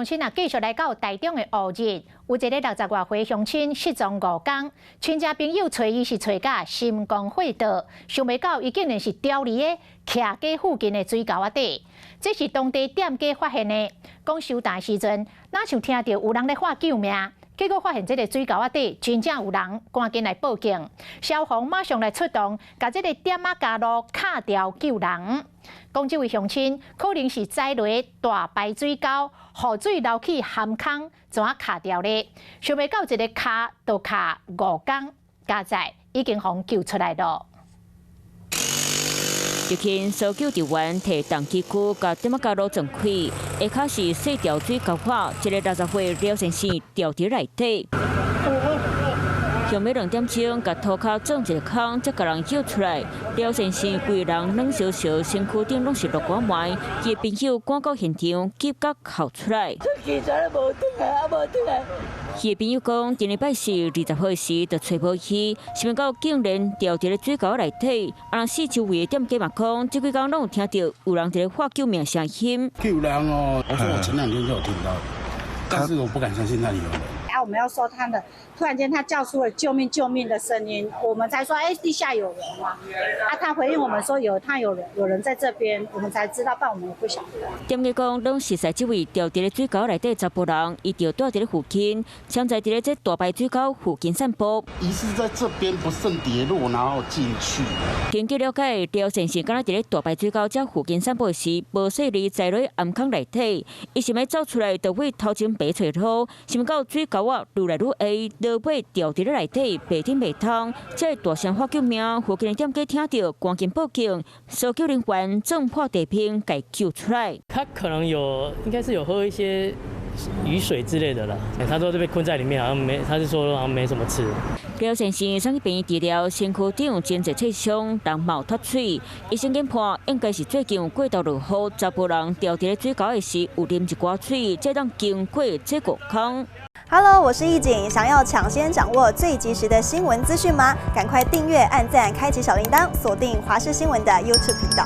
乡亲啊，继续来到台中的乌日，有一个60外岁乡亲失踪5天，亲戚朋友找伊是找甲心肝火倒，想袂到伊竟然是凋零的徛街附近的水沟底。这是当地店家发现的，讲收单时阵，哪像听到有人咧喊救命，结果发现这个水沟底真正有人，赶紧来报警，消防马上来出动，把这个店仔加路卡掉救人。讲这位乡亲可能是栽落大排水沟，雨水流去涵坑，怎啊卡掉咧？想袂到一个卡都卡5天，加在已经互救出来了。就近搜救人员摕重机具甲点仔加路撞开，下骹是细条水沟化，一个60岁廖先生掉伫内底。用要2点钟，甲涂骹撞一个坑，才甲人救出来。廖先生规人软烧烧，身躯顶拢是落汗糜，伊朋友赶到现场，急甲哭出来。伊朋友讲，今日拜四20号时就找无去，想袂到竟然掉伫咧水沟内底。人四周围的店家嘛讲，这几天拢有听到有人伫咧喊救命声音。救人哦！我说我前2天就有听到，但是我不敢相信那里有人。我们要收他的，突然间他叫出了救命救命的声音，我们才说地下有人啊！他回应我们说有人在这边，我们才知道，不然我们也不晓得。店家讲，拢实在这位掉伫咧水沟内底查甫人，伊就住伫咧附近，现在伫咧这大排水沟附近散步。疑似在这边不慎跌落，然后进去。根据了解，廖先生敢若伫咧大排水沟这附近散步时，无细力栽落暗坑内底，伊想要走出来，就为头前爬出路，想到水沟愈来愈下，落尾掉伫咧内底，白天白通，才大声喊救命。附近的店家听到，赶紧报警，搜救人员正破地坪，给救出来。他可能应该是有喝一些雨水之类的啦。他说被困在里面，好像没，他是说好像没什么吃。廖先生送去病院治疗，身躯顶有真侪刺伤，人冒脱水。医生研判应该是最近过度落雨，查甫人掉伫咧水沟的时有啉一寡水，才当经过这个坑。Hello， 我是易景，想要抢先掌握最及时的新闻资讯吗？赶快订阅、按赞、开启小铃铛，锁定华视新闻的 YouTube 频道。